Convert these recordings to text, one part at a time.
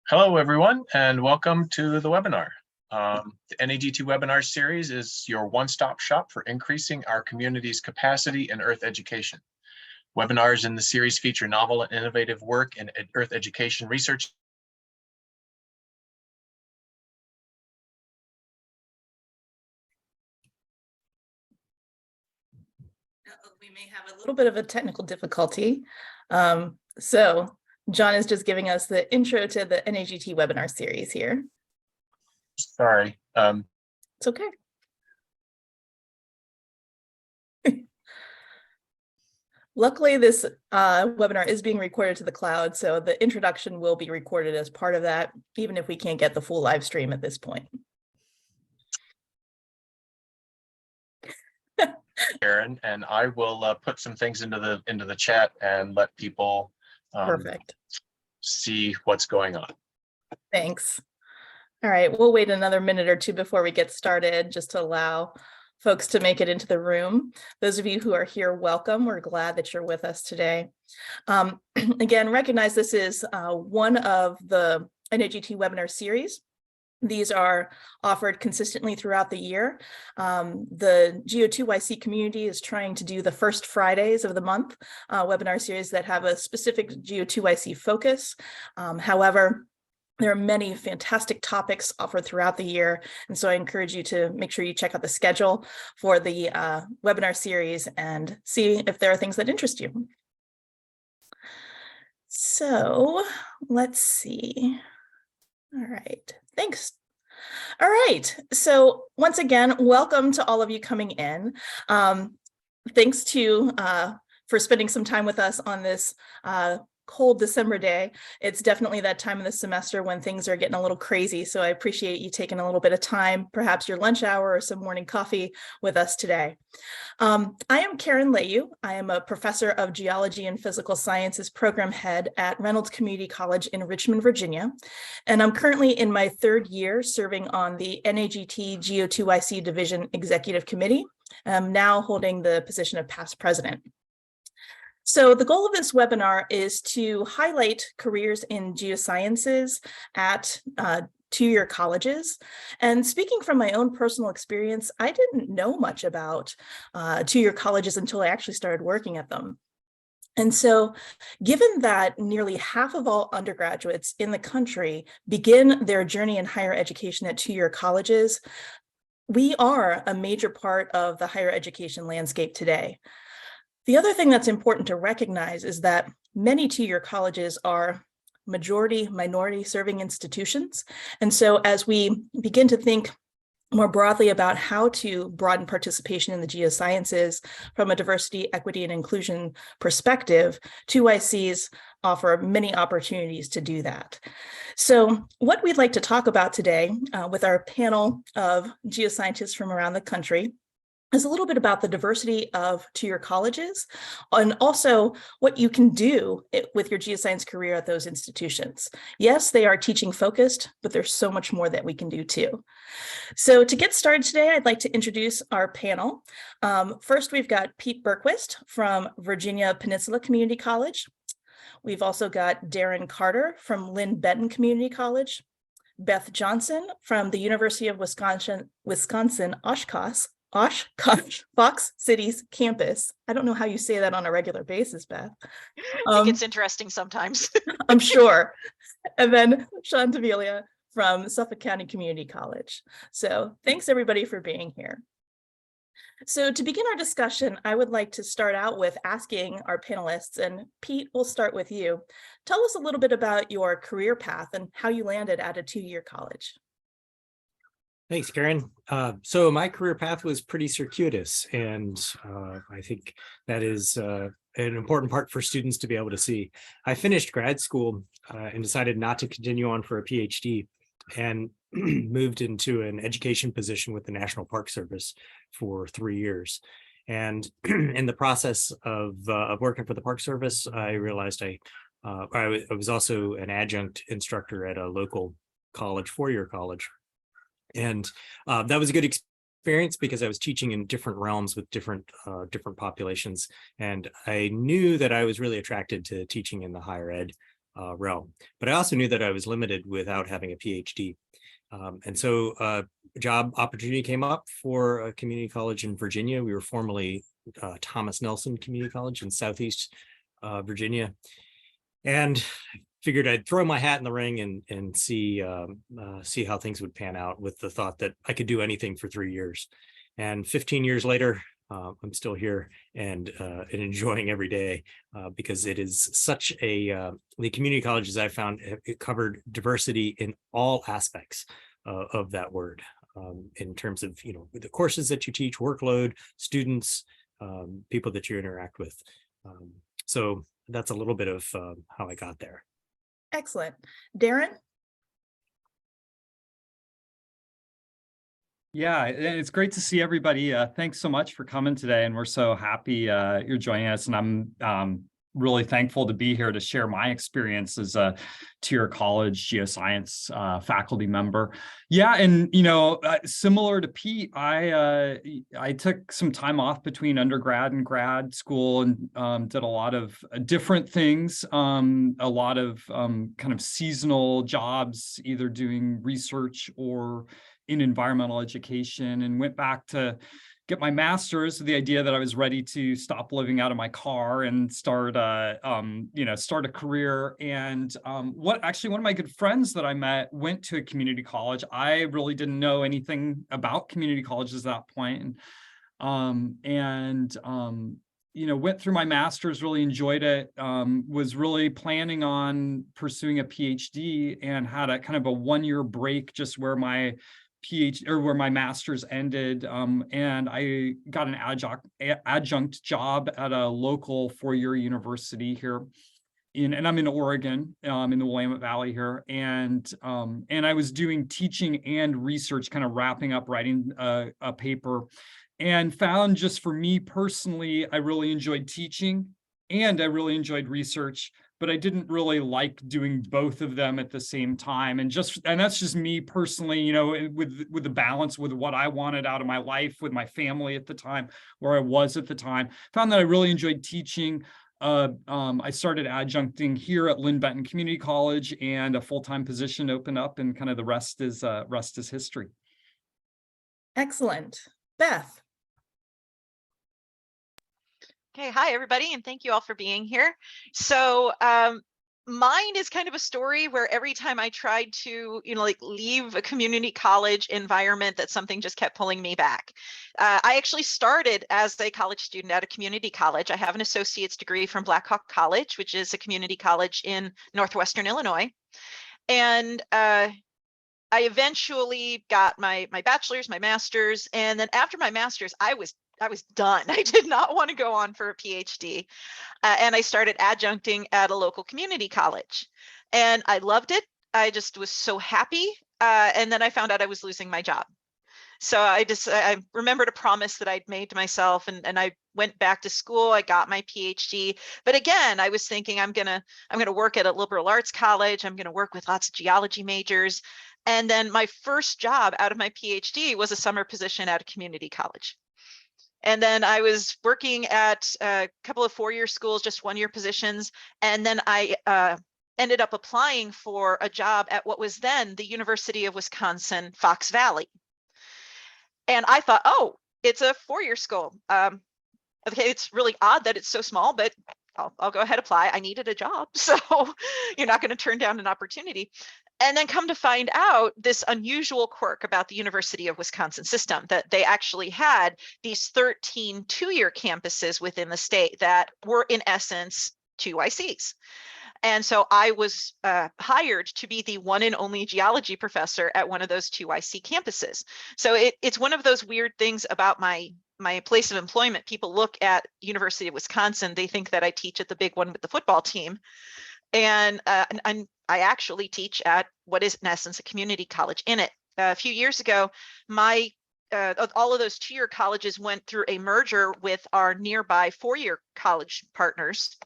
Hello, everyone, and welcome to the webinar. The NAGT webinar series is your one-stop shop for increasing our community's capacity in Earth education. Webinars in the series feature novel and innovative work in Earth education research. We may have a little bit of a technical difficulty. So John is just giving us the intro to the NAGT webinar series here. Sorry. It's okay. Luckily, this webinar is being recorded to the cloud, so the introduction will be recorded as part of that, even if we can't get the full live stream at this point. Karen, and I will put some things into the chat and let people Perfect. See what's going on. Thanks. All right, we'll wait another minute or two before we get started, just to allow folks to make it into the room. Those of you who are here, welcome. We're glad that you're with us today. Again, recognize this is one of the NAGT webinar series. These are offered consistently throughout the year. The Geo2YC community is trying to do the first Fridays of the month webinar series that have a specific Geo2YC focus. However, there are many fantastic topics offered throughout the year, and so I encourage you to make sure you check out the schedule for the webinar series and see if there are things that interest you. So let's see. All right, thanks. All right, so once again, welcome to all of you coming in. Thanks for spending some time with us on this cold December day. It's definitely that time of the semester when things are getting a little crazy, so I appreciate you taking a little bit of time, perhaps your lunch hour or some morning coffee with us today. I am Karen Layu. I am a professor of geology and physical sciences program head at Reynolds Community College in Richmond, Virginia, and I'm currently in my third year serving on the NAGT Geo2YC Division Executive Committee. I'm now holding the position of past president. So the goal of this webinar is to highlight careers in geosciences at two-year colleges. And speaking from my own personal experience, I didn't know much about two-year colleges until I actually started working at them. And so given that nearly half of all undergraduates in the country begin their journey in higher education at two-year colleges, we are a major part of the higher education landscape today. The other thing that's important to recognize is that many two-year colleges are majority minority serving institutions. And so as we begin to think more broadly about how to broaden participation in the geosciences from a diversity, equity, and inclusion perspective, 2YCs offer many opportunities to do that. So what we'd like to talk about today with our panel of geoscientists from around the country is a little bit about the diversity of two-year colleges and also what you can do with your geoscience career at those institutions. Yes, they are teaching focused, but there's so much more that we can do too. So to get started today, I'd like to introduce our panel. First, we've got Pete Berquist from Virginia Peninsula Community College. We've also got Darren Carter from Lynn Benton Community College, Beth Johnson from the University of Wisconsin Oshkosh Fox Cities campus. I don't know how you say that on a regular basis, Beth. I think it's interesting sometimes. I'm sure. And then Sean Tavalia from Suffolk County Community College. So thanks everybody for being here. So to begin our discussion, I would like to start out with asking our panelists, and Pete, we'll start with you. Tell us a little bit about your career path and how you landed at a two-year college. Thanks, Karen. So my career path was pretty circuitous, and I think that is an important part for students to be able to see. I finished grad school and decided not to continue on for a PhD and moved into an education position with the National Park Service for 3 years. And in the process of working for the Park Service, I realized I was also an adjunct instructor at a local college, four-year college. And that was a good experience because I was teaching in different realms with different populations. And I knew that I was really attracted to teaching in the higher ed realm. But I also knew that I was limited without having a PhD. And so a job opportunity came up for a community college in Virginia. We were formerly Thomas Nelson Community College in Southeast Virginia. And figured I'd throw my hat in the ring and see how things would pan out, with the thought that I could do anything for 3 years. And 15 years later, I'm still here and enjoying every day, because it is such a, the community colleges I found, it covered diversity in all aspects of that word, in terms of, the courses that you teach, workload, students, people that you interact with. So that's a little bit of how I got there. Excellent. Darren? Yeah, and it's great to see everybody. Thanks so much for coming today, and we're so happy you're joining us. And I'm really thankful to be here to share my experience as a two-year college geoscience faculty member. Yeah, and similar to Pete, I took some time off between undergrad and grad school, and did a lot of different things, a lot of kind of seasonal jobs, either doing research or in environmental education, and went back to get my master's with the idea that I was ready to stop living out of my car and start a career. And one of my good friends that I met went to a community college. I really didn't know anything about community colleges at that point. Went through my master's, really enjoyed it, was really planning on pursuing a PhD, and had a kind of a 1-year break just where my master's ended, and I got an adjunct job at a local 4-year university here, and I'm in Oregon, in the Willamette Valley here, and I was doing teaching and research, kind of wrapping up writing a paper, and found, just for me personally, I really enjoyed teaching and I really enjoyed research, but I didn't really like doing both of them at the same time. And that's just me personally, with the balance with what I wanted out of my life, with my family at the time, where I was at the time, found that I really enjoyed teaching. I started adjuncting here at Lynn Benton Community College, and a full-time position opened up, and kind of the rest is history. Excellent. Beth? Okay, hi everybody, and thank you all for being here. So mine is kind of a story where every time I tried to, leave a community college environment, that something just kept pulling me back. I actually started as a college student at a community college. I have an associate's degree from Blackhawk College, which is a community college in Northwestern Illinois. And I eventually got my bachelor's, my master's, and then after my master's, I was done. I did not want to go on for a PhD. And I started adjuncting at a local community college. And I loved it. I just was so happy. And then I found out I was losing my job. So I remembered a promise that I'd made to myself, and I went back to school. I got my PhD. But again, I was thinking I'm gonna work at a liberal arts college. I'm gonna work with lots of geology majors. And then my first job out of my PhD was a summer position at a community college. And then I was working at a couple of 4-year schools, just 1-year positions. And then I ended up applying for a job at what was then the University of Wisconsin, Fox Valley. And I thought, oh, it's a 4-year school. Okay, it's really odd that it's so small, but I'll go ahead and apply. I needed a job, so you're not going to turn down an opportunity. And then come to find out this unusual quirk about the University of Wisconsin system, that they actually had these 13 2-year campuses within the state that were in essence 2ICs. And so I was hired to be the one and only geology professor at one of those 2IC campuses. So it's one of those weird things about my place of employment. People look at University of Wisconsin, they think that I teach at the big one with the football team. And I actually teach at what is in essence a community college in it. A few years ago, all of those 2-year colleges went through a merger with our nearby 4-year college partners.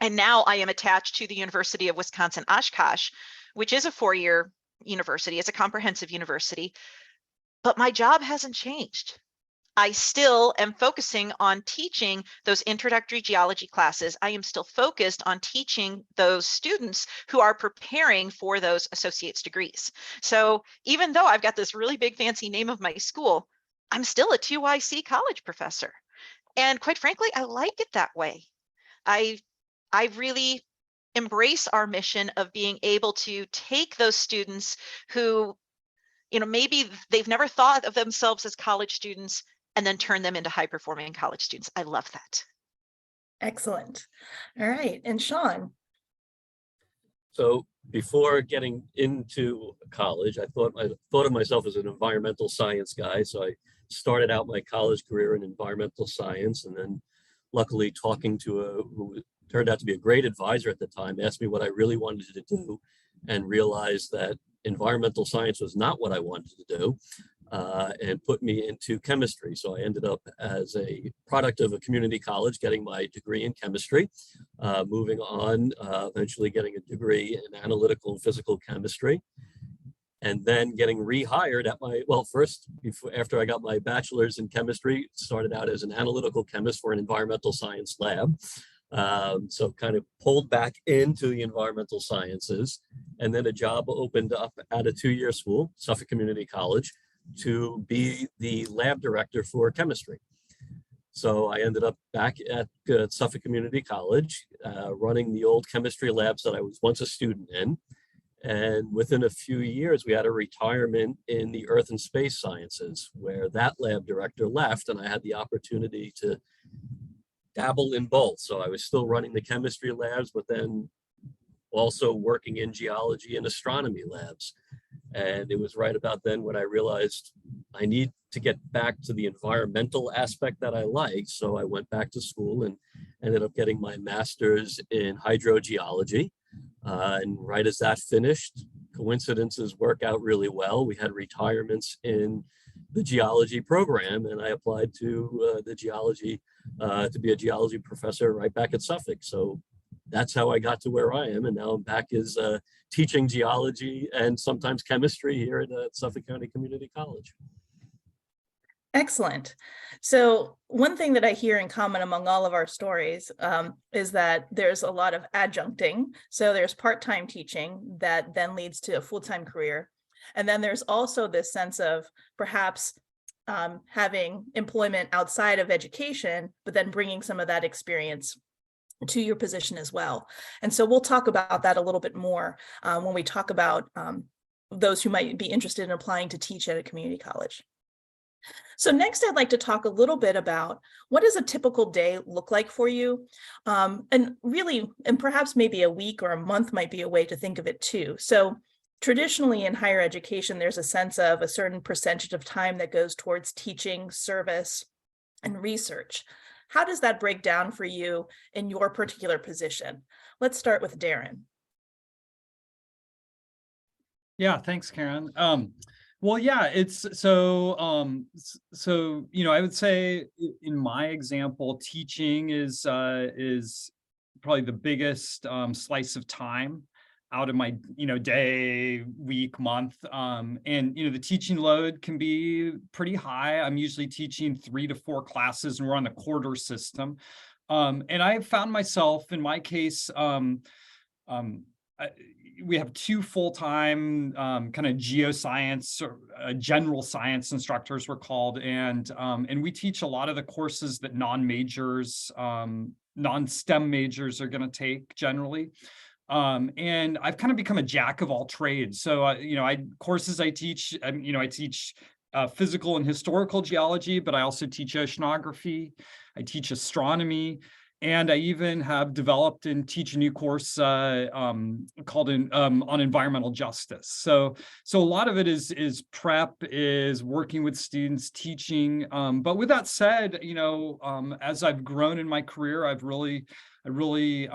And now I am attached to the University of Wisconsin Oshkosh, which is a 4-year university. It's a comprehensive university, but my job hasn't changed. I still am focusing on teaching those introductory geology classes. I am still focused on teaching those students who are preparing for those associate's degrees. So even though I've got this really big fancy name of my school, I'm still a 2YC college professor. And quite frankly, I like it that way. I really embrace our mission of being able to take those students who, maybe they've never thought of themselves as college students and then turn them into high-performing college students. I love that. Excellent. All right. And Sean. So before getting into college, I thought of myself as an environmental science guy. So I started out my college career in environmental science, and then luckily talking to who turned out to be a great advisor at the time, asked me what I really wanted to do, and realized that environmental science was not what I wanted to do, and put me into chemistry. So I ended up as a product of a community college getting my degree in chemistry, moving on, eventually getting a degree in analytical and physical chemistry, and then getting rehired at after I got my bachelor's in chemistry, started out as an analytical chemist for an environmental science lab. So kind of pulled back into the environmental sciences, and then a job opened up at a 2-year school, Suffolk Community College, to be the lab director for chemistry. So I ended up back at Suffolk Community College, running the old chemistry labs that I was once a student in. And within a few years, we had a retirement in the earth and space sciences, where that lab director left, and I had the opportunity to dabble in both. So I was still running the chemistry labs, but then also working in geology and astronomy labs. And it was right about then when I realized I need to get back to the environmental aspect that I like. So I went back to school and ended up getting my master's in hydrogeology. And right as that finished, coincidences work out really well. We had retirements in the geology program, and I applied to the geology to be a geology professor right back at Suffolk. So that's how I got to where I am, and now I'm back as teaching geology and sometimes chemistry here at Suffolk County Community College. Excellent. So one thing that I hear in common among all of our stories is that there's a lot of adjuncting. So there's part-time teaching that then leads to a full-time career. And then there's also this sense of perhaps having employment outside of education, but then bringing some of that experience to your position as well. And so we'll talk about that a little bit more when we talk about those who might be interested in applying to teach at a community college. So next, I'd like to talk a little bit about what does a typical day look like for you? And perhaps maybe a week or a month might be a way to think of it too. So traditionally in higher education, there's a sense of a certain percentage of time that goes towards teaching, service, and research. How does that break down for you in your particular position? Let's start with Darren. Yeah, thanks, Karen. Well, yeah, it's so, I would say in my example, teaching is probably the biggest slice of time out of my, day, week, month. And, the teaching load can be pretty high. I'm usually teaching 3 to 4 classes, and we're on the quarter system. And I found myself, in my case, we have 2 full-time kind of geoscience or general science instructors, we're called, and we teach a lot of the courses that non-majors, non-STEM majors are going to take generally. And I've kind of become a jack of all trades. So courses I teach, I teach physical and historical geology, but I also teach oceanography. I teach astronomy. And I even have developed and teach a new course called on environmental justice. So a lot of it is prep, is working with students, teaching. But with that said, as I've grown in my career, I really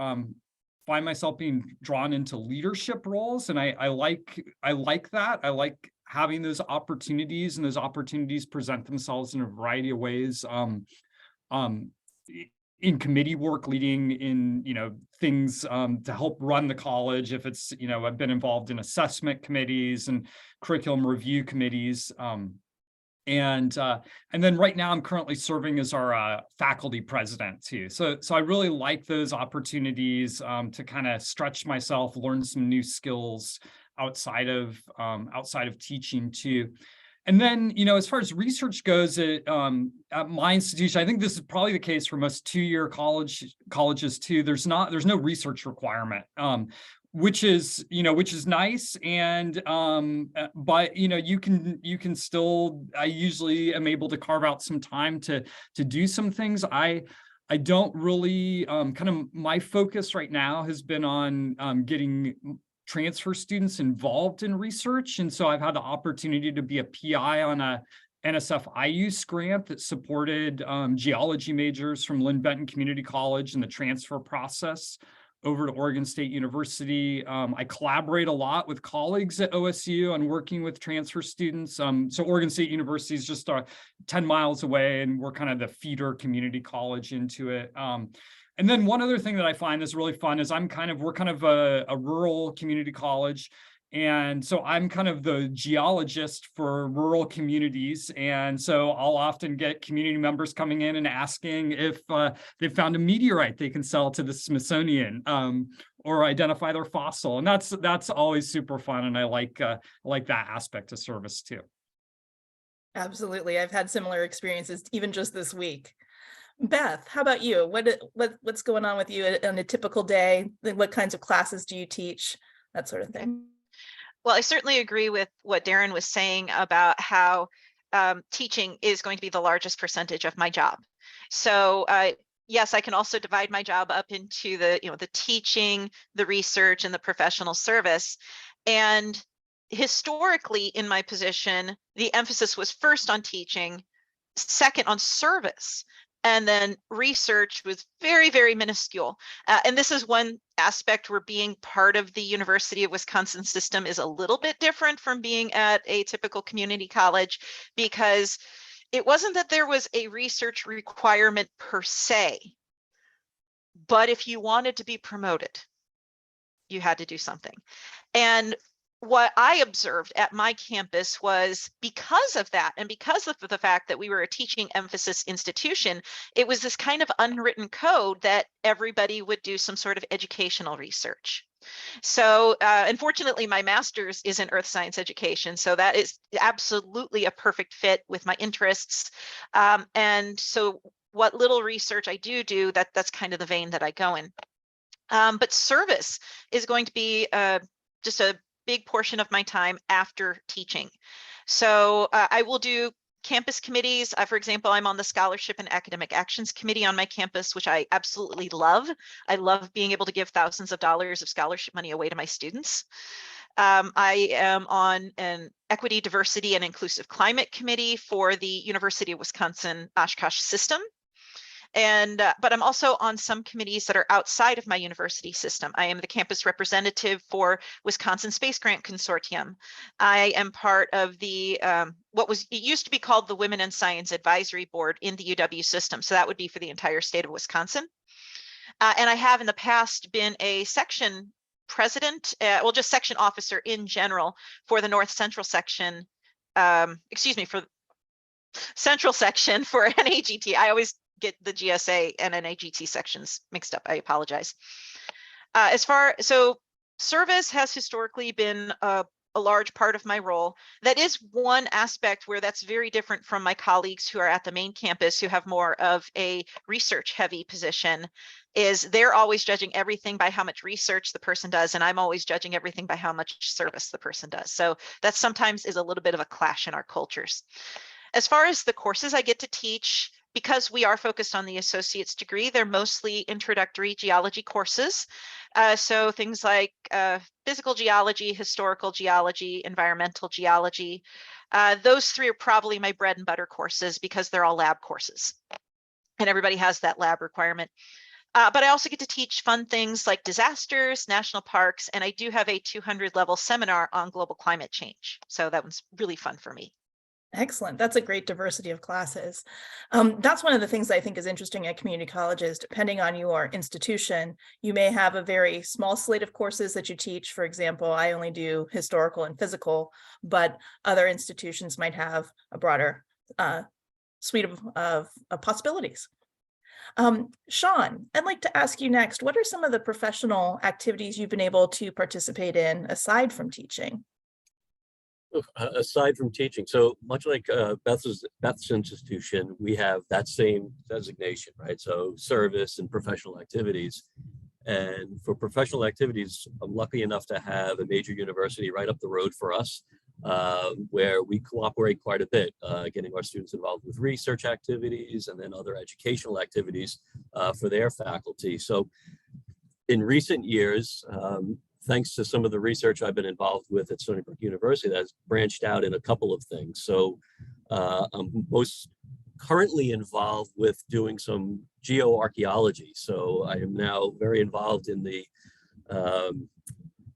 find myself being drawn into leadership roles, and I like that. I like having those opportunities, and those opportunities present themselves in a variety of ways. In committee work, leading in, things to help run the college. If it's, I've been involved in assessment committees and curriculum review committees. And then right now I'm currently serving as our faculty president too. So I really like those opportunities to kind of stretch myself, learn some new skills outside of teaching too. And then, as far as research goes at my institution, I think this is probably the case for most two-year colleges too. There's no research requirement. Which is nice, and but you can still, I usually am able to carve out some time to do some things. I don't really kind of, my focus right now has been on getting transfer students involved in research, and so I've had the opportunity to be a PI on a NSF IUS grant that supported geology majors from Lynn Benton Community College in the transfer process over to Oregon State University. I collaborate a lot with colleagues at OSU on working with transfer students. So Oregon State University is just 10 miles away, and we're kind of the feeder community college into it. And then one other thing that I find is really fun is we're kind of a rural community college. And so I'm kind of the geologist for rural communities. And so I'll often get community members coming in and asking if they've found a meteorite they can sell to the Smithsonian or identify their fossil. And that's always super fun. And I like that aspect of service too. Absolutely. I've had similar experiences even just this week. Beth, how about you? What's going on with you on a typical day? What kinds of classes do you teach? That sort of thing. Well, I certainly agree with what Darren was saying about how teaching is going to be the largest percentage of my job. So yes, I can also divide my job up into the teaching, the research, and the professional service. And historically in my position, the emphasis was first on teaching, second on service. And then research was very, very minuscule. And this is one aspect where being part of the University of Wisconsin system is a little bit different from being at a typical community college, because it wasn't that there was a research requirement per se, but if you wanted to be promoted, you had to do something. And what I observed at my campus was, because of that, and because of the fact that we were a teaching emphasis institution, it was this kind of unwritten code that everybody would do some sort of educational research. So unfortunately, my master's is in earth science education. So that is absolutely a perfect fit with my interests. And so what little research I do, that's kind of the vein that I go in. But service is going to be just a big portion of my time after teaching. So I will do campus committees. For example, I'm on the Scholarship and Academic Actions Committee on my campus, which I absolutely love. I love being able to give thousands of dollars of scholarship money away to my students. I am on an Equity, Diversity, and Inclusive Climate Committee for the University of Wisconsin Oshkosh system. And but I'm also on some committees that are outside of my university system. I am the campus representative for Wisconsin Space Grant Consortium. I am part of the it used to be called the Women in Science Advisory Board in the UW system. So that would be for the entire state of Wisconsin. And I have in the past been a section president, just section officer in general for the North Central section. For Central section for NAGT. I always get the GSA and NAGT sections mixed up. I apologize. So service has historically been a large part of my role. That is one aspect where that's very different from my colleagues who are at the main campus, who have more of a research heavy position. Is they're always judging everything by how much research the person does, and I'm always judging everything by how much service the person does. So that sometimes is a little bit of a clash in our cultures. As far as the courses I get to teach, because we are focused on the associate's degree, they're mostly introductory geology courses. So things like physical geology, historical geology, environmental geology. Those three are probably my bread and butter courses because they're all lab courses. And everybody has that lab requirement. But I also get to teach fun things like disasters, national parks, and I do have a 200 level seminar on global climate change. So that one's really fun for me. Excellent. That's a great diversity of classes. That's one of the things I think is interesting at community colleges. Depending on your institution, you may have a very small slate of courses that you teach. For example, I only do historical and physical, but other institutions might have a broader suite of possibilities. Sean, I'd like to ask you next, what are some of the professional activities you've been able to participate in aside from teaching? Aside from teaching, so much like Beth's institution, we have that same designation, right? So service and professional activities. And for professional activities, I'm lucky enough to have a major university right up the road for us, where we cooperate quite a bit, getting our students involved with research activities and then other educational activities for their faculty. So in recent years, thanks to some of the research I've been involved with at Stony Brook University, that's branched out in a couple of things. So I'm most currently involved with doing some geoarchaeology. So I am now very involved in the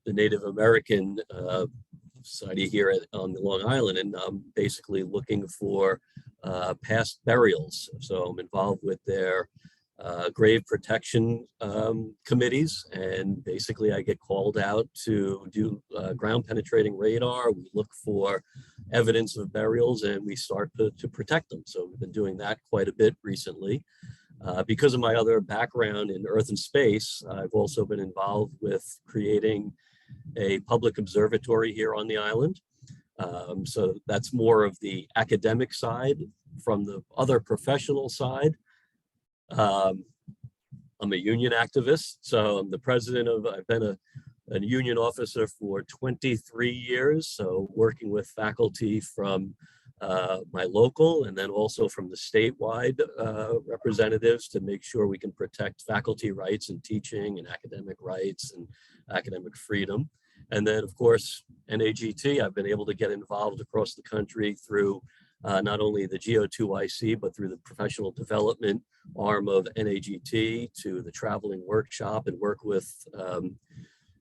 Native American Society here on Long Island, and I'm basically looking for past burials. So I'm involved with their grave protection committees, and basically I get called out to do ground penetrating radar. We look for evidence of burials and we start to protect them. So we've been doing that quite a bit recently. Because of my other background in earth and space, I've also been involved with creating a public observatory here on the island. So that's more of the academic side. From the other professional side, I'm a union activist, so I'm the president of, I've been a union officer for 23 years, so working with faculty from my local and then also from the statewide representatives to make sure we can protect faculty rights and teaching and academic rights and academic freedom. And then, of course, NAGT, I've been able to get involved across the country through not only the Geo2IC, but through the professional development arm of NAGT, to the traveling workshop, and work with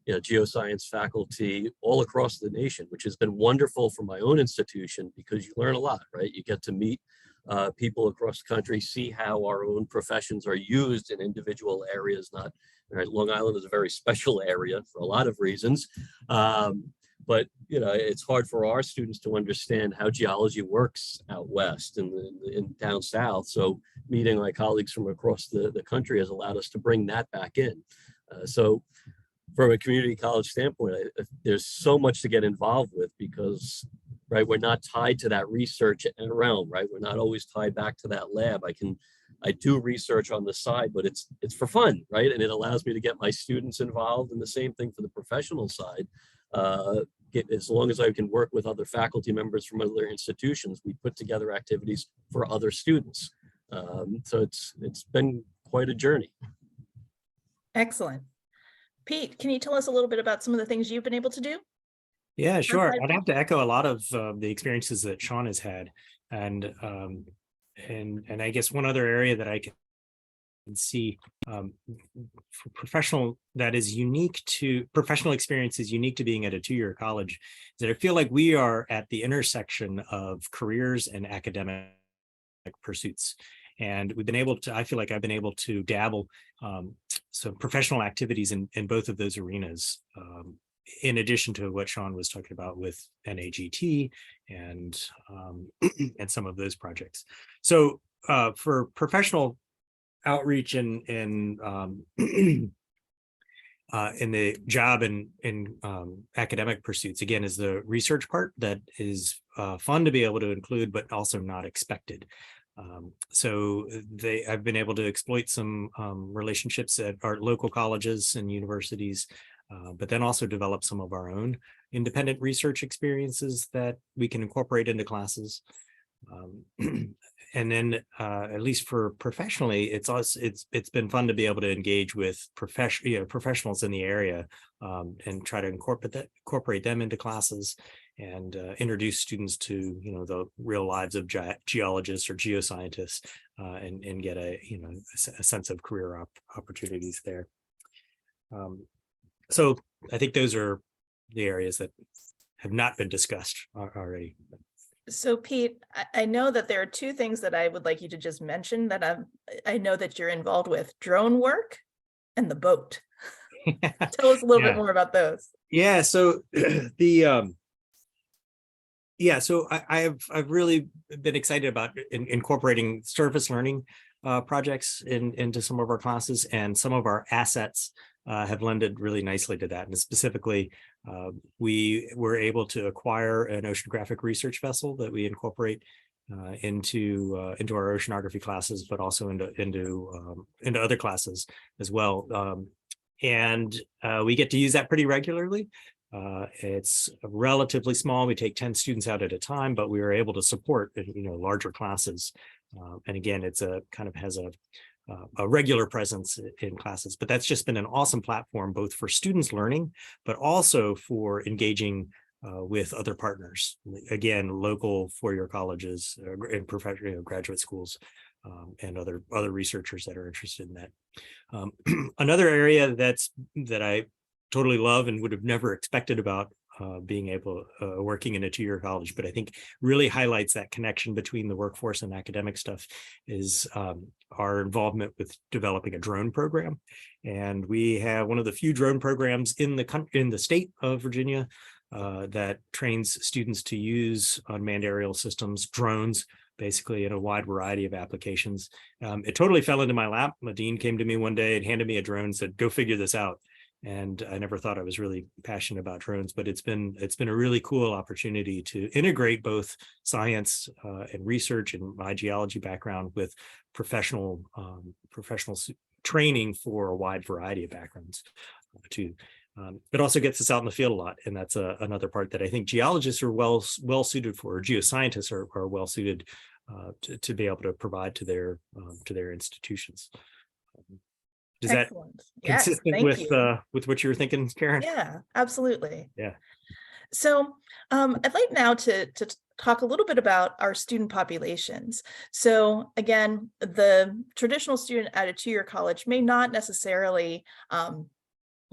geoscience faculty all across the nation, which has been wonderful for my own institution because you learn a lot, right? You get to meet people across the country, see how our own professions are used in individual areas. Not right, Long Island is a very special area for a lot of reasons. But it's hard for our students to understand how geology works out west and in down south. So meeting my colleagues from across the country has allowed us to bring that back in. So from a community college standpoint, there's so much to get involved with because, right, we're not tied to that research realm, right? We're not always tied back to that lab. I do research on the side, but it's for fun, right? And it allows me to get my students involved, and the same thing for the professional side. As long as I can work with other faculty members from other institutions, we put together activities for other students. So it's been quite a journey. Excellent. Pete, can you tell us a little bit about some of the things you've been able to do? Yeah, sure. I'd have to echo a lot of the experiences that Sean has had. And I guess one other area that I can see for professional experience is unique to being at a two-year college, is that I feel like we are at the intersection of careers and academic pursuits. And I feel like I've been able to dabble some professional activities in both of those arenas, in addition to what Sean was talking about with NAGT and some of those projects. So for professional outreach in the job and in academic pursuits, again, is the research part that is fun to be able to include, but also not expected. So I've been able to exploit some relationships at our local colleges and universities, but then also develop some of our own independent research experiences that we can incorporate into classes. And then at least for professionally, it's been fun to be able to engage with professionals in the area and try to incorporate them into classes and introduce students to the real lives of geologists or geoscientists and get a sense of career opportunities there. So I think those are the areas that have not been discussed already. So Pete, I know that there are two things that I would like you to just mention that I know that you're involved with: drone work and the boat. Tell us a little bit more about those. Yeah, so the Yeah, so I've really been excited about incorporating surface learning projects into some of our classes, and some of our assets have lended really nicely to that. And specifically, we were able to acquire an oceanographic research vessel that we incorporate into our oceanography classes, but also into other classes as well. And we get to use that pretty regularly. It's relatively small. We take 10 students out at a time, but we were able to support, larger classes. And again, it's has a regular presence in classes, but that's just been an awesome platform, both for students learning, but also for engaging with other partners. Again, local four-year colleges and professional graduate schools, and other researchers that are interested in that. Another area that I totally love and would have never expected about being able working in a two-year college, but I think really highlights that connection between the workforce and academic stuff is our involvement with developing a drone program. And we have one of the few drone programs in the state of Virginia that trains students to use unmanned aerial systems, drones, basically in a wide variety of applications. It totally fell into my lap. My dean came to me one day and handed me a drone and said, "Go figure this out." And I never thought I was really passionate about drones, but it's been a really cool opportunity to integrate both science and research and my geology background with professional training for a wide variety of backgrounds too. It also gets us out in the field a lot, and that's another part that I think geologists are well suited for, or geoscientists are well suited to be able to provide to their institutions. Is Excellent. that Yes, consistent thank you. with what you were thinking, Karen? Yeah, absolutely. Yeah. So I'd like now to talk a little bit about our student populations. So again, the traditional student at a two-year college may not necessarily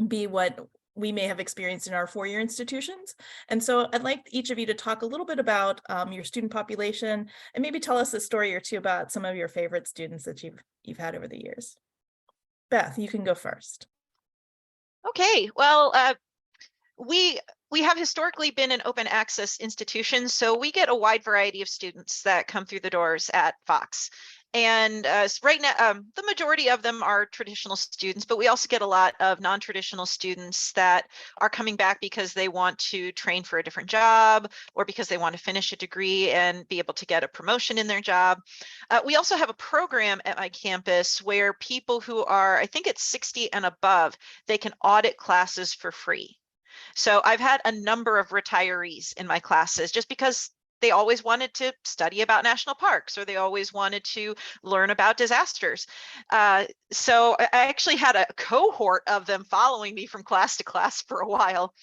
be what we may have experienced in our four-year institutions. And so I'd like each of you to talk a little bit about your student population, and maybe tell us a story or two about some of your favorite students that you've had over the years. Beth, you can go first. Okay, well, we have historically been an open access institution, so we get a wide variety of students that come through the doors at Fox. And right now, the majority of them are traditional students, but we also get a lot of non-traditional students that are coming back because they want to train for a different job, or because they want to finish a degree and be able to get a promotion in their job. We also have a program at my campus where people who are, I think it's 60 and above, they can audit classes for free. So I've had a number of retirees in my classes just because they always wanted to study about national parks, or they always wanted to learn about disasters. So I actually had a cohort of them following me from class to class for a while.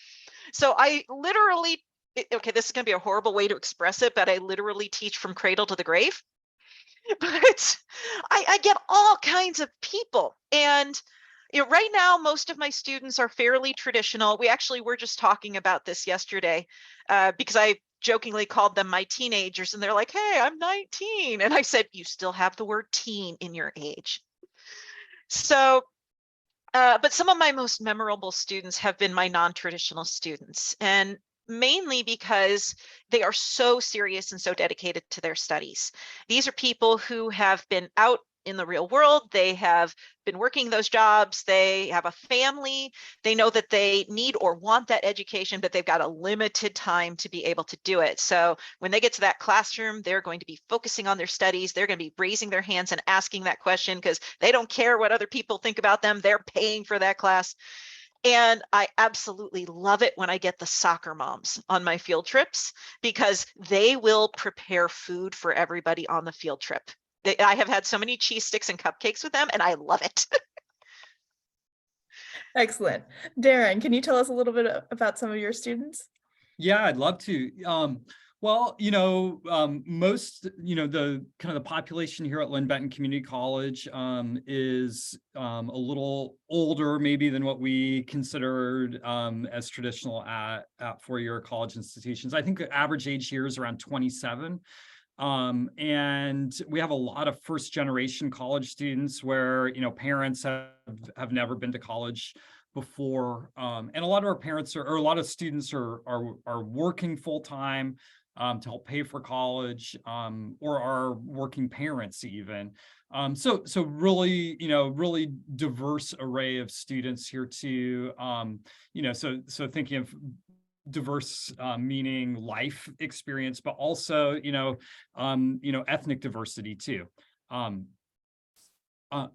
So I literally, okay, this is going to be a horrible way to express it, but I literally teach from cradle to the grave. But I get all kinds of people. And right now, most of my students are fairly traditional. We actually were just talking about this yesterday because I jokingly called them my teenagers, and they're like, "Hey, I'm 19." And I said, "You still have the word teen in your age." So, but some of my most memorable students have been my non-traditional students, and mainly because they are so serious and so dedicated to their studies. These are people who have been out in the real world. They have been working those jobs. They have a family. They know that they need or want that education, but they've got a limited time to be able to do it. So when they get to that classroom, they're going to be focusing on their studies. They're going to be raising their hands and asking that question because they don't care what other people think about them. They're paying for that class. And I absolutely love it when I get the soccer moms on my field trips, because they will prepare food for everybody on the field trip. I have had so many cheese sticks and cupcakes with them, and I love it. Excellent. Darren, can you tell us a little bit about some of your students? Yeah, I'd love to. Well, most, the kind of the population here at Lynn Benton Community College is a little older maybe than what we considered as traditional at four-year college institutions. I think the average age here is around 27. And we have a lot of first generation college students where, parents have never been to college before. And a lot of our parents or a lot of students are working full time. to help pay for college, or our working parents even. So really, really diverse array of students here too. So thinking of diverse meaning life experience, but also, ethnic diversity too.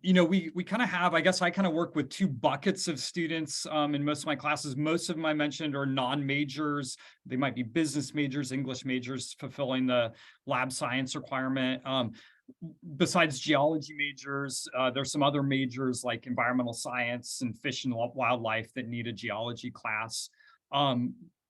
We kind of have, I guess I kind of work with two buckets of students in most of my classes. Most of them I mentioned are non-majors. They might be business majors, English majors, fulfilling the lab science requirement. Besides geology majors, there's some other majors like environmental science and fish and wildlife that need a geology class.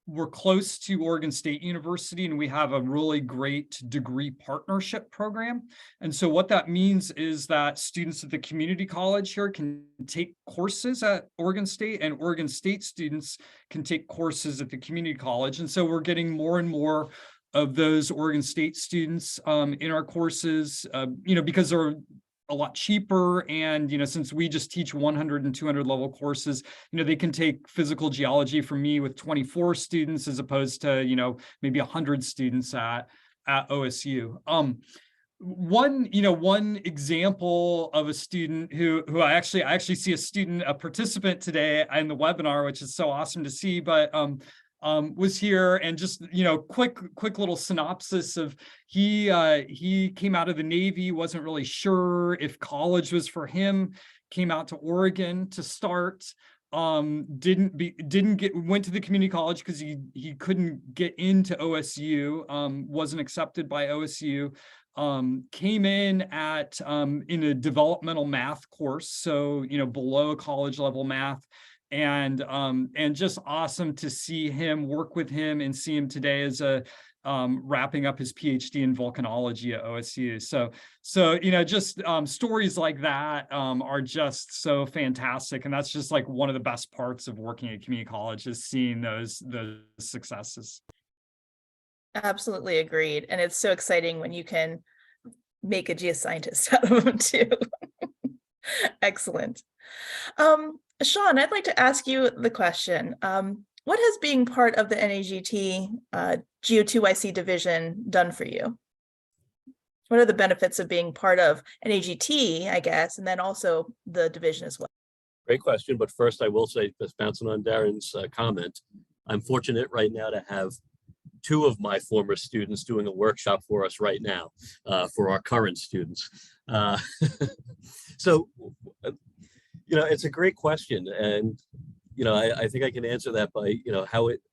We're close to Oregon State University, and we have a really great degree partnership program. And so what that means is that students at the community college here can take courses at Oregon State, and Oregon State students can take courses at the community college. And so we're getting more and more of those Oregon State students in our courses, because they're a lot cheaper. And, since we just teach 100 and 200 level courses, they can take physical geology from me with 24 students as opposed to, maybe 100 students at OSU. One example of a student who I actually see a participant today in the webinar, which is so awesome to see, but was here, and just quick little synopsis of he came out of the Navy, wasn't really sure if college was for him, came out to Oregon to start, went to the community college because he couldn't get into OSU, wasn't accepted by OSU, came in at in a developmental math course, so below college level math. And just awesome to see him, work with him, and see him today as a wrapping up his PhD in volcanology at OSU. So just stories like that are just so fantastic, and that's just like one of the best parts of working at community college, is seeing those successes. Absolutely agreed. And it's so exciting when you can make a geoscientist out of them too. Excellent. Sean, I'd like to ask you the question. What has being part of the NAGT Geo2YC division done for you? What are the benefits of being part of NAGT, I guess, and then also the division as well? Great question. But first, I will say, just bouncing on Darren's comment, I'm fortunate right now to have two of my former students doing a workshop for us right now for our current students. So, it's a great question. And, I think I can answer that by,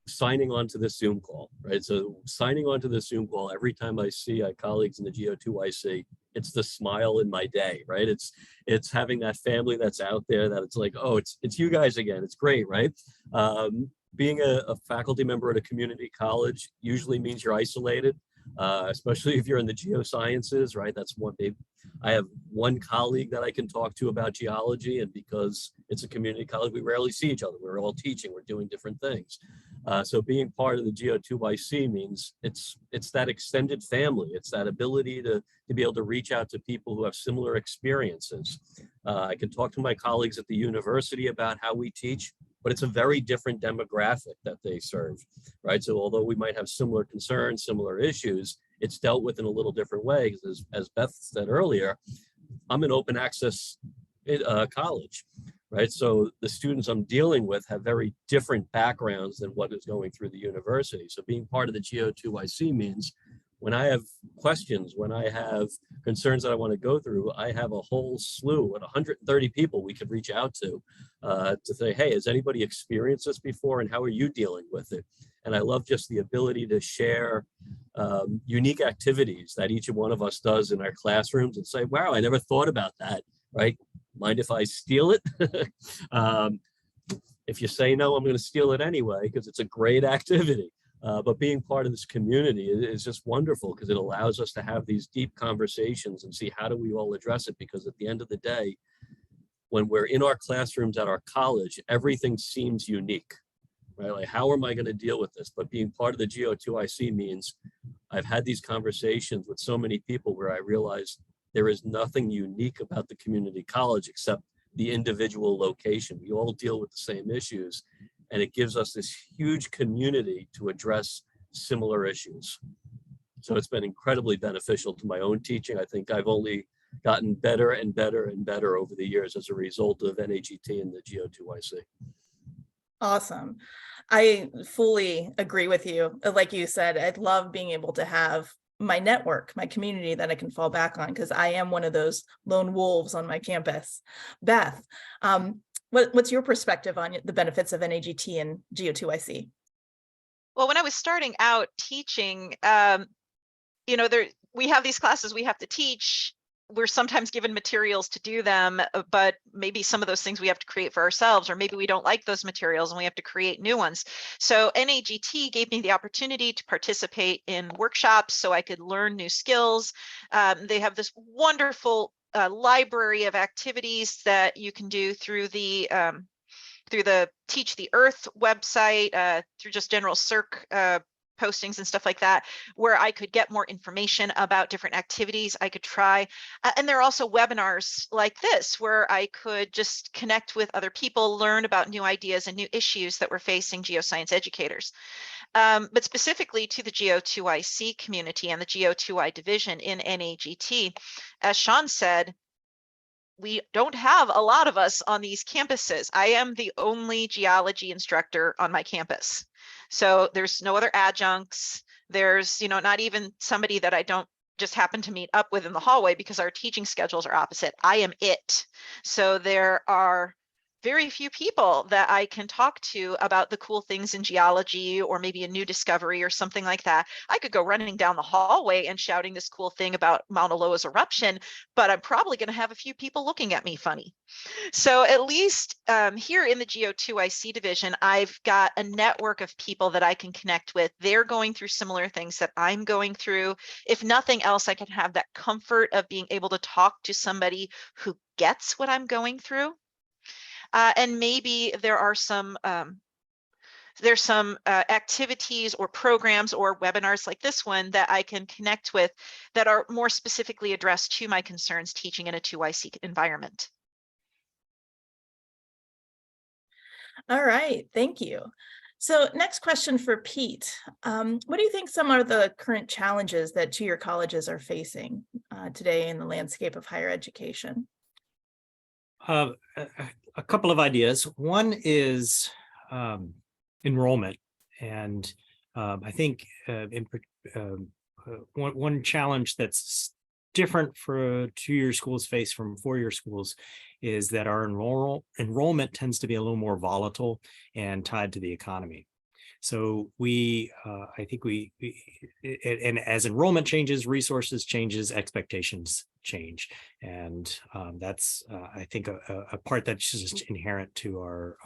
signing on to this Zoom call, right? So signing on to this Zoom call, every time I see our colleagues in the Geo2YC, it's the smile in my day, right? It's having that family that's out there that it's like, oh, it's you guys again. It's great, right? Being a faculty member at a community college usually means you're isolated, especially if you're in the geosciences, right? That's one big. I have one colleague that I can talk to about geology, and because it's a community college, we rarely see each other. We're all teaching, we're doing different things. So being part of the Geo2YC means it's that extended family. It's that ability to be able to reach out to people who have similar experiences. I can talk to my colleagues at the university about how we teach, but it's a very different demographic that they serve, right? So although we might have similar concerns, similar issues, it's dealt with in a little different way. Because as Beth said earlier, I'm an open access college, right? So the students I'm dealing with have very different backgrounds than what is going through the university. So being part of the Geo2YC means when I have questions, when I have concerns that I want to go through, I have a whole slew of 130 people we could reach out to say, hey, has anybody experienced this before, and how are you dealing with it? And I love just the ability to share unique activities that each one of us does in our classrooms and say, wow, I never thought about that, right? Mind if I steal it? If you say no, I'm going to steal it anyway, because it's a great activity. But being part of this community is just wonderful, because it allows us to have these deep conversations and see how do we all address it. Because at the end of the day, when we're in our classrooms at our college, everything seems unique, right? Like, how am I going to deal with this? But being part of the Geo2YC means I've had these conversations with so many people where I realize there is nothing unique about the community college except the individual location. We all deal with the same issues, and it gives us this huge community to address similar issues. So it's been incredibly beneficial to my own teaching. I think I've only gotten better and better and better over the years as a result of NAGT and the Geo2YC. Awesome. I fully agree with you. Like you said, I'd love being able to have my network, my community that I can fall back on, because I am one of those lone wolves on my campus. Beth, what's your perspective on the benefits of NAGT and Geo2YC? Well, when I was starting out teaching, we have these classes we have to teach. We're sometimes given materials to do them, but maybe some of those things we have to create for ourselves, or maybe we don't like those materials and we have to create new ones. So NAGT gave me the opportunity to participate in workshops so I could learn new skills. They have this wonderful library of activities that you can do through the Teach the Earth website, through just general CERC postings and stuff like that, where I could get more information about different activities I could try. And there are also webinars like this, where I could just connect with other people, learn about new ideas and new issues that we're facing geoscience educators. But specifically to the Geo2YC community and the Geo2I division in NAGT, as Sean said, we don't have a lot of us on these campuses. I am the only geology instructor on my campus. So there's no other adjuncts. There's, not even somebody that I don't just happen to meet up with in the hallway because our teaching schedules are opposite. I am it. So there are very few people that I can talk to about the cool things in geology, or maybe a new discovery or something like that. I could go running down the hallway and shouting this cool thing about Mauna Loa's eruption, but I'm probably going to have a few people looking at me funny. So at least here in the Geo2YC division, I've got a network of people that I can connect with. They're going through similar things that I'm going through. If nothing else, I can have that comfort of being able to talk to somebody who gets what I'm going through. And maybe there are some activities or programs or webinars like this one that I can connect with that are more specifically addressed to my concerns teaching in a 2YC environment. All right, thank you. So next question for Pete. What do you think some are the current challenges that two-year colleges are facing today in the landscape of higher education? A couple of ideas. One is enrollment, and I think one challenge that's different for two-year schools face from four-year schools is that our enrollment tends to be a little more volatile and tied to the economy. So I think and as enrollment changes, resources changes, expectations change, and that's I think a part that's just inherent to our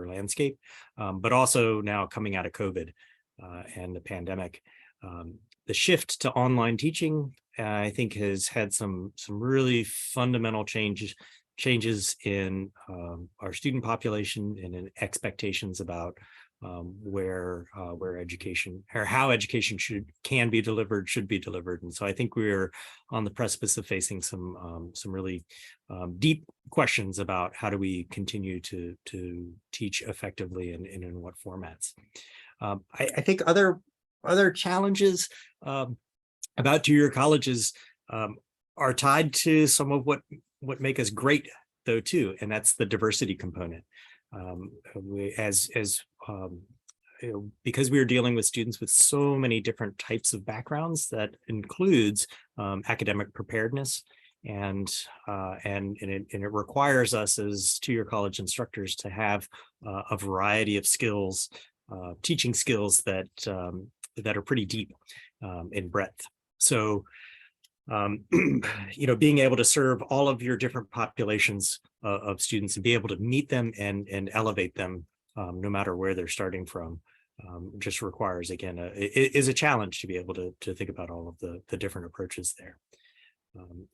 landscape. But also now coming out of COVID and the pandemic, the shift to online teaching, I think, has had some really fundamental changes in our student population and in expectations about where education, or how education should be delivered. And so I think we're on the precipice of facing some really deep questions about how do we continue to teach effectively and in what formats. I think other challenges about two-year colleges are tied to some of what make us great, though, too, and that's the diversity component. Because we are dealing with students with so many different types of backgrounds, that includes academic preparedness, and it requires us as two-year college instructors to have a variety of skills, teaching skills that are pretty deep in breadth. So being able to serve all of your different populations of students and be able to meet them and elevate them no matter where they're starting from just requires, again, is a challenge to be able to think about all of the different approaches there.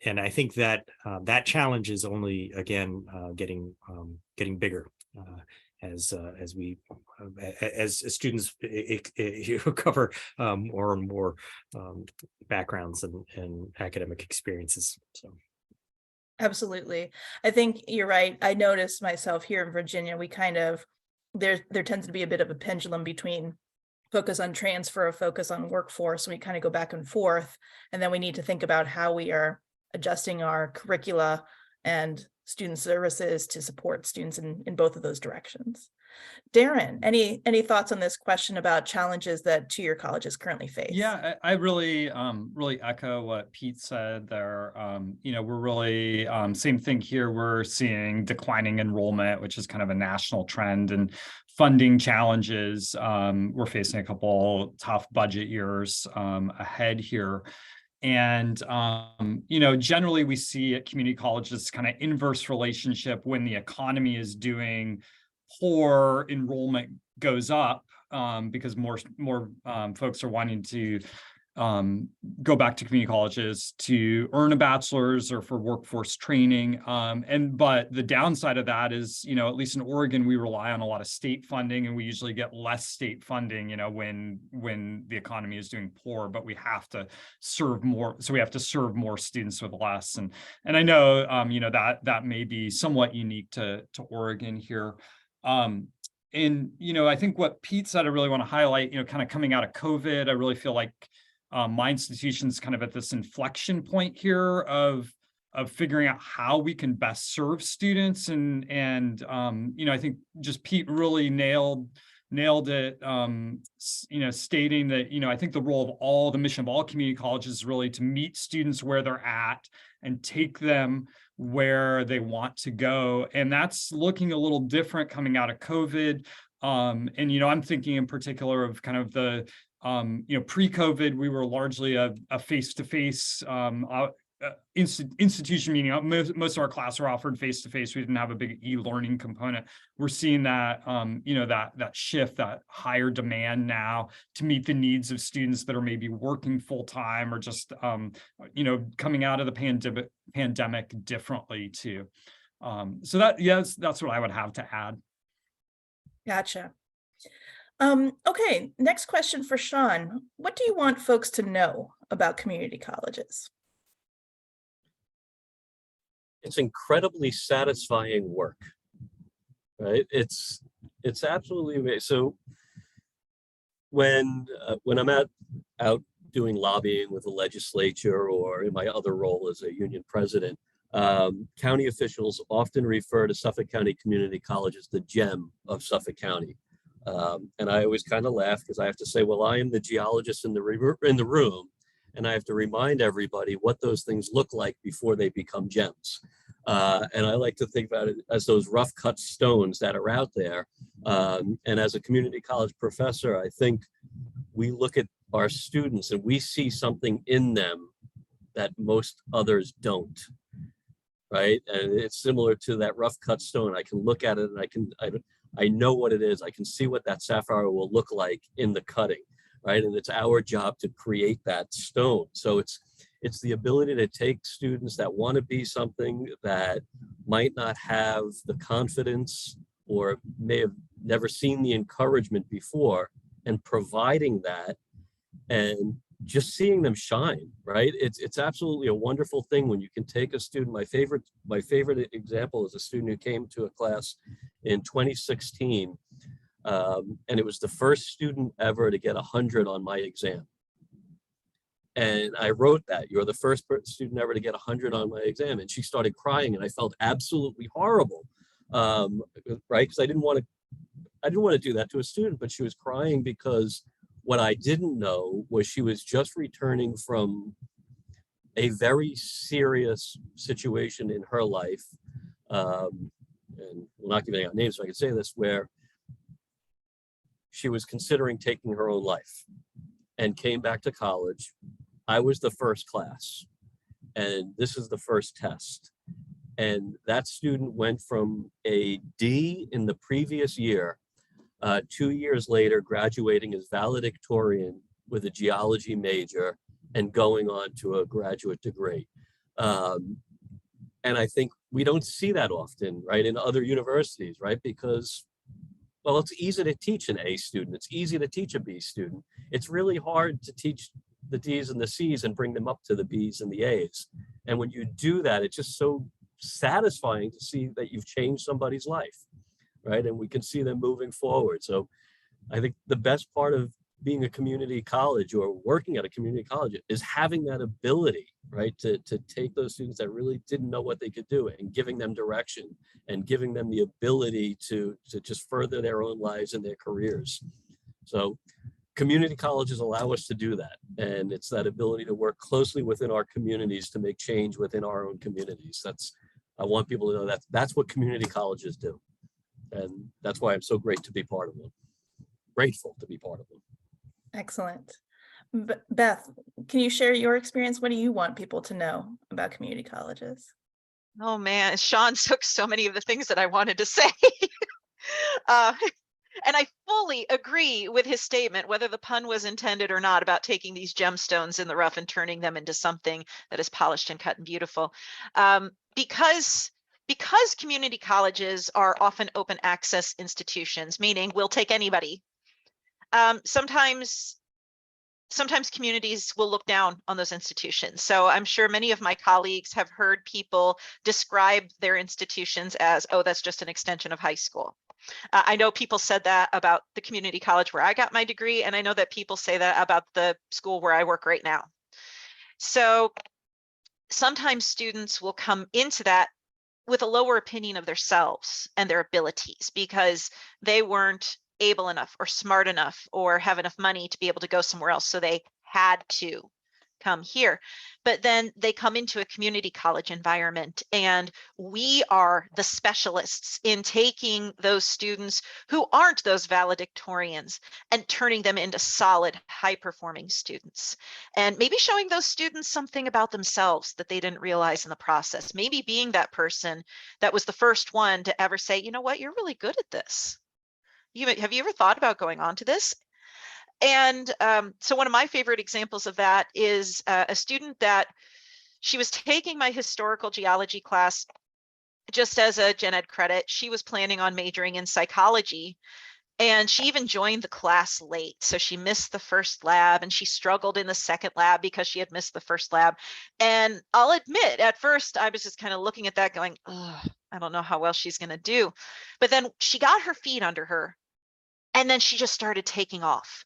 And I think that that challenge is only, again, getting bigger as students cover more and more backgrounds and academic experiences. So. Absolutely. I think you're right. I noticed myself here in Virginia, we kind of, there tends to be a bit of a pendulum between focus on transfer, a focus on workforce, and we kind of go back and forth. And then we need to think about how we are adjusting our curricula and student services to support students in both of those directions. Darren, any thoughts on this question about challenges that two-year colleges currently face? Yeah, I really echo what Pete said there. We're really same thing here. We're seeing declining enrollment, which is kind of a national trend, and funding challenges. We're facing a couple tough budget years ahead here. And, generally we see at community colleges kind of inverse relationship. When the economy is doing poor, enrollment goes up because more folks are wanting to go back to community colleges to earn a bachelor's or for workforce training. But the downside of that is, at least in Oregon, we rely on a lot of state funding, and we usually get less state funding, when the economy is doing poor, but we have to serve more. So we have to serve more students with less. And I know, that may be somewhat unique to Oregon here. I think what Pete said, I really want to highlight, kind of coming out of COVID, I really feel like my institution's kind of at this inflection point here of figuring out how we can best serve students. And I think just Pete really nailed it, stating that, I think the role of the mission of all community colleges is really to meet students where they're at and take them where they want to go. And that's looking a little different coming out of COVID. I'm thinking in particular of kind of the, pre-COVID, we were largely a face-to-face institution, meaning most of our classes were offered face-to-face. We didn't have a big e-learning component. We're seeing that, that shift, that higher demand now to meet the needs of students that are maybe working full-time or just, coming out of the pandemic differently too. So that's what I would have to add. Gotcha. Okay, next question for Sean. What do you want folks to know about community colleges? It's incredibly satisfying work, right? It's absolutely amazing. So when I'm out doing lobbying with the legislature or in my other role as a union president, county officials often refer to Suffolk County Community College as the gem of Suffolk County. And I always kind of laugh because I have to say, well, I am the geologist in the room, and I have to remind everybody what those things look like before they become gems. And I like to think about it as those rough cut stones that are out there. And as a community college professor, I think we look at our students and we see something in them that most others don't. Right. And it's similar to that rough cut stone. I can look at it and I know what it is. I can see what that sapphire will look like in the cutting. Right. And it's our job to create that stone. So it's the ability to take students that want to be something that might not have the confidence or may have never seen the encouragement before, and providing that and just seeing them shine, right? It's absolutely a wonderful thing when you can take a student. My favorite example is a student who came to a class in 2016, and it was the first student ever to get 100 on my exam. And I wrote that, you're the first student ever to get 100 on my exam. And she started crying, and I felt absolutely horrible, right? Because I didn't want to do that to a student, but she was crying because what I didn't know was she was just returning from a very serious situation in her life. And we're not giving out names, so I can say this, where she was considering taking her own life and came back to college. I was the first class, and this is the first test. And that student went from a D in the previous year, 2 years later, graduating as valedictorian with a geology major and going on to a graduate degree. And I think we don't see that often, right, in other universities, right? Because, well, it's easy to teach an A student. It's easy to teach a B student. It's really hard to teach the D's and the C's and bring them up to the B's and the A's. And when you do that, it's just so satisfying to see that you've changed somebody's life, right? And we can see them moving forward. So I think the best part of being a community college or working at a community college is having that ability, right, to take those students that really didn't know what they could do and giving them direction and giving them the ability to just further their own lives and their careers. So community colleges allow us to do that. And it's that ability to work closely within our communities to make change within our own communities. I want people to know that that's what community colleges do. And that's why I'm so great to be part of them. Grateful to be part of them. Excellent. Beth, can you share your experience? What do you want people to know about community colleges? Oh man, Sean took so many of the things that I wanted to say. And I fully agree with his statement, whether the pun was intended or not, about taking these gemstones in the rough and turning them into something that is polished and cut and beautiful. Because community colleges are often open access institutions, meaning we'll take anybody. Sometimes communities will look down on those institutions. So I'm sure many of my colleagues have heard people describe their institutions as, oh, that's just an extension of high school. I know people said that about the community college where I got my degree, and I know that people say that about the school where I work right now. So sometimes students will come into that with a lower opinion of themselves and their abilities because they weren't able enough or smart enough or have enough money to be able to go somewhere else. So they had to come here. But then they come into a community college environment, and we are the specialists in taking those students who aren't those valedictorians and turning them into solid, high-performing students. And maybe showing those students something about themselves that they didn't realize in the process. Maybe being that person that was the first one to ever say, you know what, you're really good at this. Have you ever thought about going on to this? And so one of my favorite examples of that is a student that she was taking my historical geology class just as a gen ed credit. She was planning on majoring in psychology, and she even joined the class late. So she missed the first lab, and she struggled in the second lab because she had missed the first lab. And I'll admit, at first, I was just kind of looking at that going, oh, I don't know how well she's going to do. But then she got her feet under her, and then she just started taking off.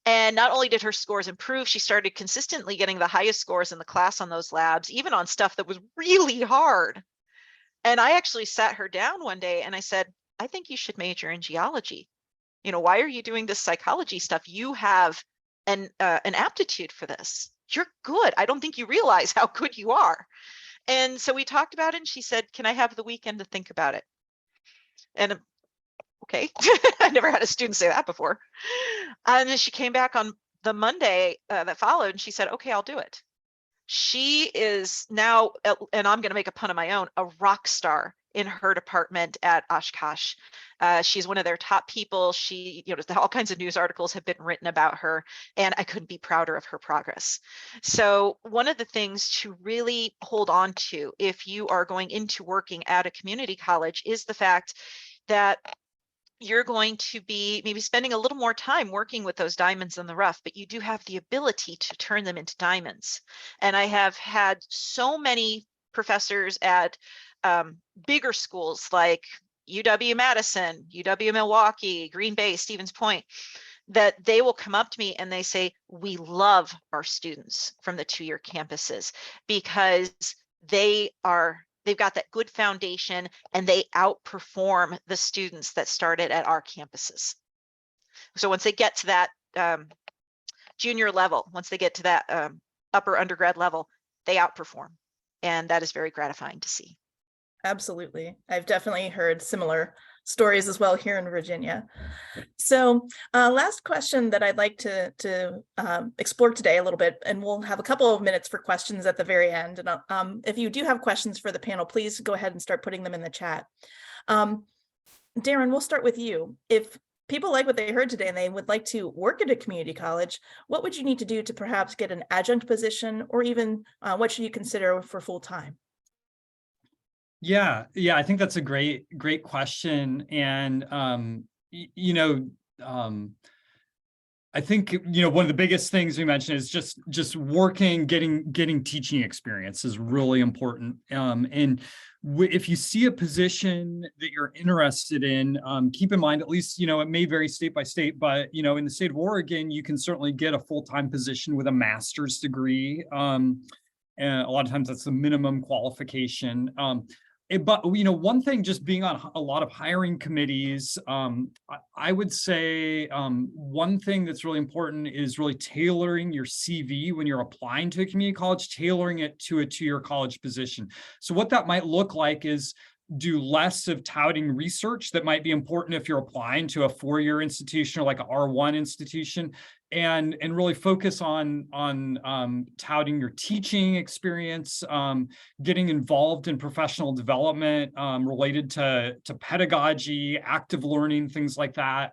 And not only did her scores improve, she started consistently getting the highest scores in the class on those labs, even on stuff that was really hard. And I actually sat her down one day and I said, I think you should major in geology. You know, why are you doing this psychology stuff? You have an aptitude for this. You're good. I don't think you realize how good you are. And so we talked about it, and she said, can I have the weekend to think about it? And okay, I never had a student say that before. And then she came back on the Monday that followed, and she said, okay, I'll do it. She is now, and I'm going to make a pun of my own, a rock star in her department at Oshkosh. She's one of their top people. She, all kinds of news articles have been written about her, and I couldn't be prouder of her progress. So one of the things to really hold on to if you are going into working at a community college is the fact that you're going to be maybe spending a little more time working with those diamonds in the rough, but you do have the ability to turn them into diamonds. And I have had so many professors at bigger schools like UW-Madison, UW-Milwaukee, Green Bay, Stevens Point, that they will come up to me and they say, we love our students from the two-year campuses because they've got that good foundation and they outperform the students that started at our campuses. So once they get to that junior level, once they get to that upper undergrad level, they outperform. And that is very gratifying to see. Absolutely. I've definitely heard similar stories as well here in Virginia. So last question that I'd like to explore today a little bit, and we'll have a couple of minutes for questions at the very end. And if you do have questions for the panel, please go ahead and start putting them in the chat. Darren, we'll start with you. If people like what they heard today and they would like to work at a community college, what would you need to do to perhaps get an adjunct position, or even what should you consider for full-time? Yeah, I think that's a great question. And, I think, one of the biggest things we mentioned is just working, getting teaching experience is really important. And if you see a position that you're interested in, keep in mind, at least, it may vary state by state, but, in the state of Oregon, you can certainly get a full-time position with a master's degree. And a lot of times that's the minimum qualification. But one thing, just being on a lot of hiring committees, I would say one thing that's really important is really tailoring your CV when you're applying to a community college, tailoring it to a two-year college position. So what that might look like is do less of touting research that might be important if you're applying to a four-year institution or like an R1 institution, and really focus on touting your teaching experience, getting involved in professional development related to pedagogy, active learning, things like that.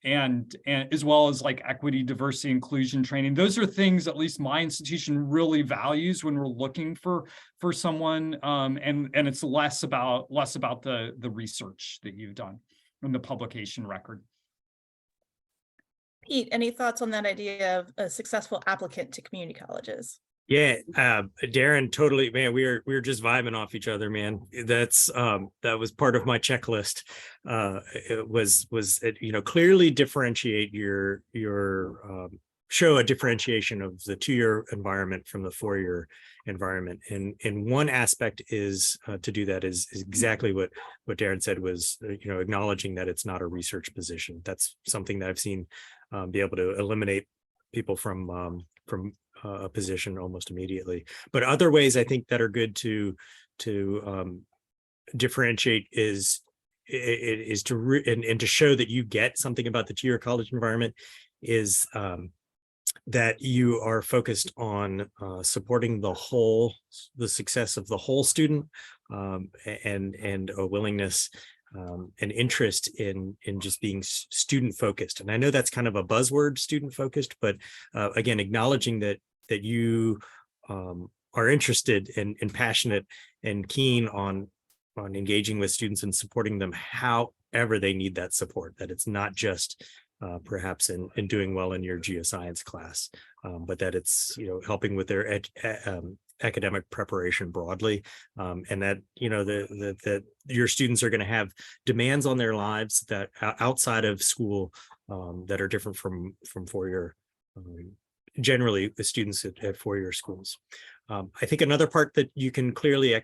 And as well as like equity, diversity, inclusion training. Those are things at least my institution really values when we're looking for someone. And it's less about the research that you've done and the publication record. Pete, any thoughts on that idea of a successful applicant to community colleges? Yeah, Darren, totally, man. We were just vibing off each other, man. That's that was part of my checklist. It was clearly differentiate your show a differentiation of the two-year environment from the four-year environment. And one aspect is to do that is exactly what Darren said, was acknowledging that it's not a research position. That's something that I've seen be able to eliminate people from a position almost immediately. But other ways I think that are good to differentiate is to show that you get something about the two-year college environment is that you are focused on supporting the success of the whole student, and a willingness and interest in just being student focused. And I know that's kind of a buzzword, student focused, but again, acknowledging that you are interested and passionate and keen on engaging with students and supporting them however they need that support, that it's not just perhaps in doing well in your geoscience class, but that it's helping with their academic preparation broadly, and that that your students are going to have demands on their lives that outside of school that are different from four-year. Generally, the students at four-year schools. I think another part that you can clearly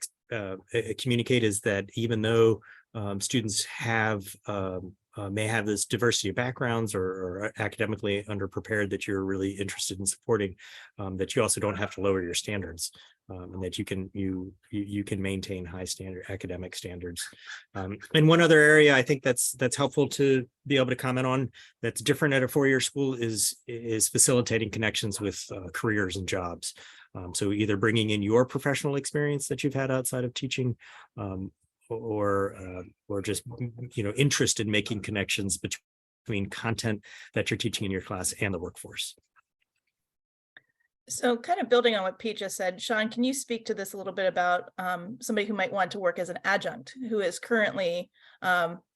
communicate is that even though students may have this diversity of backgrounds or are academically underprepared, that you're really interested in supporting, that you also don't have to lower your standards, and that you can maintain high academic standards. And one other area I think that's helpful to be able to comment on that's different at a four-year school is facilitating connections with careers and jobs. So either bringing in your professional experience that you've had outside of teaching, or just interest in making connections between content that you're teaching in your class and the workforce. So kind of building on what Pete just said, Sean, can you speak to this a little bit about somebody who might want to work as an adjunct, who is currently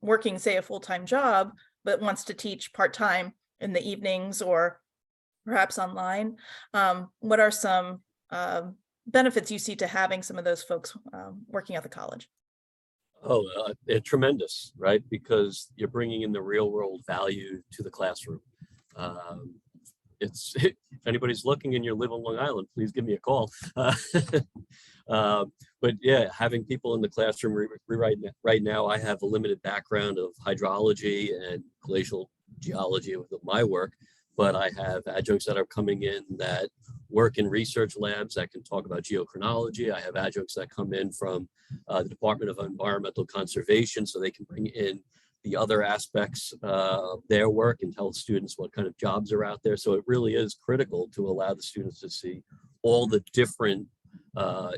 working, say, a full-time job, but wants to teach part-time in the evenings or perhaps online? What are some benefits you see to having some of those folks working at the college? Oh, tremendous, right? Because you're bringing in the real world value to the classroom. If anybody's looking and you live on Long Island, please give me a call. But yeah, having people in the classroom right now, I have a limited background of hydrology and glacial geology with my work, but I have adjuncts that are coming in that work in research labs that can talk about geochronology. I have adjuncts that come in from the Department of Environmental Conservation, so they can bring in the other aspects of their work and tell students what kind of jobs are out there. So it really is critical to allow the students to see all the different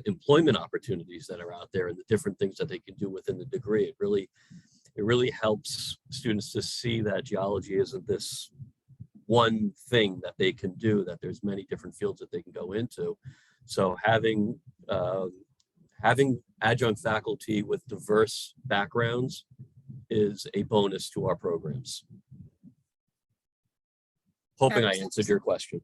employment opportunities that are out there and the different things that they can do within the degree. It really helps students to see that geology isn't this one thing that they can do, that there's many different fields that they can go into. So having adjunct faculty with diverse backgrounds is a bonus to our programs. Hoping I answered your question.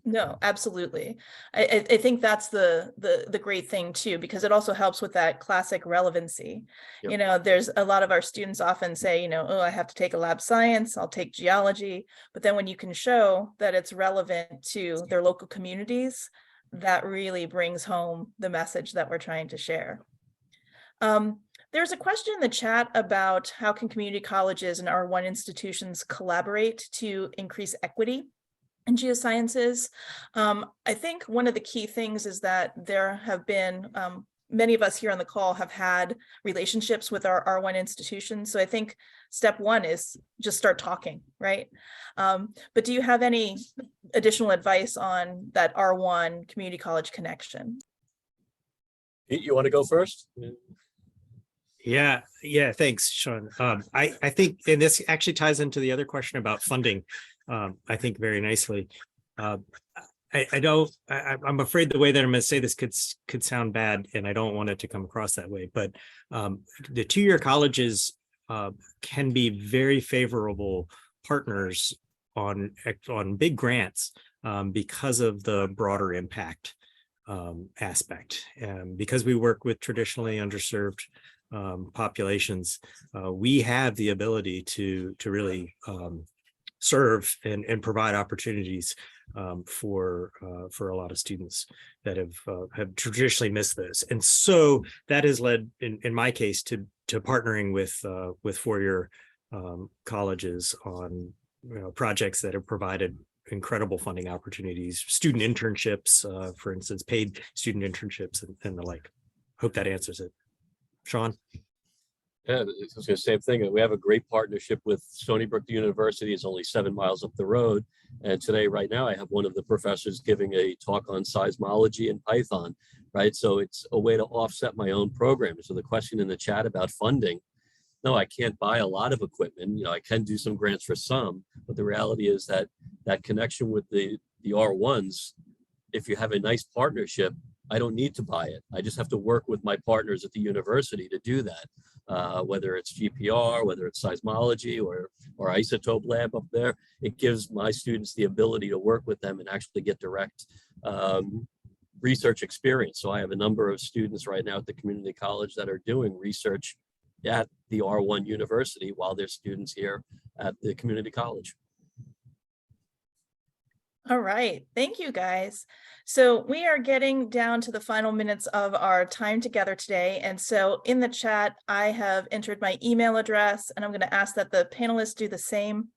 No, absolutely. I think that's the great thing too, because it also helps with that classic relevancy. Yep. You know, there's a lot of our students often say, you know, oh, I have to take a lab science, I'll take geology. But then when you can show that it's relevant to their local communities, that really brings home the message that we're trying to share. There's a question in the chat about how can community colleges and R1 institutions collaborate to increase equity in geosciences. I think one of the key things is that there have been, many of us here on the call have had relationships with our R1 institutions. So I think step one is just start talking, right? But do you have any additional advice on that R1 community college connection? You want to go first? Yeah, thanks, Sean. I think, and this actually ties into the other question about funding, I think very nicely. I'm afraid the way that I'm going to say this could sound bad, and I don't want it to come across that way, but the two-year colleges can be very favorable partners on big grants because of the broader impact aspect. Because we work with traditionally underserved populations, we have the ability to really serve and provide opportunities for a lot of students that have traditionally missed this. And so that has led, in my case, to partnering with four-year colleges on projects that have provided incredible funding opportunities, student internships, for instance, paid student internships and the like. Hope that answers it. Sean? Yeah, it's the same thing. We have a great partnership with Stony Brook University. It's only 7 miles up the road. And today, right now, I have one of the professors giving a talk on seismology and Python, right? So it's a way to offset my own program. So the question in the chat about funding, no, I can't buy a lot of equipment. I can do some grants for some, but the reality is that that connection with the R1s, if you have a nice partnership, I don't need to buy it. I just have to work with my partners at the university to do that. Whether it's GPR, whether it's seismology or isotope lab up there, it gives my students the ability to work with them and actually get direct research experience. So I have a number of students right now at the community college that are doing research at the R1 university while they're students here at the community college. All right, thank you guys. So we are getting down to the final minutes of our time together today. And so in the chat, I have entered my email address, and I'm going to ask that the panelists do the same.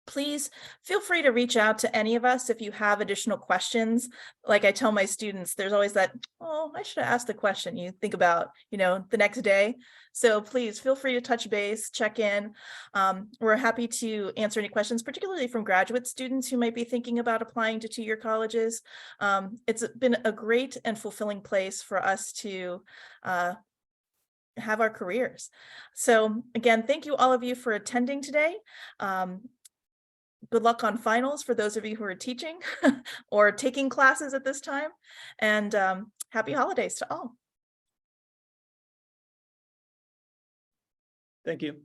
Please feel free to reach out to any of us if you have additional questions. Like I tell my students, there's always that, oh, I should have asked the question you think about, the next day. So please feel free to touch base, check in. We're happy to answer any questions, particularly from graduate students who might be thinking about applying to two-year colleges. It's been a great and fulfilling place for us to have our careers. So again, thank you all of you for attending today. Good luck on finals for those of you who are teaching or taking classes at this time, and happy holidays to all. Thank you.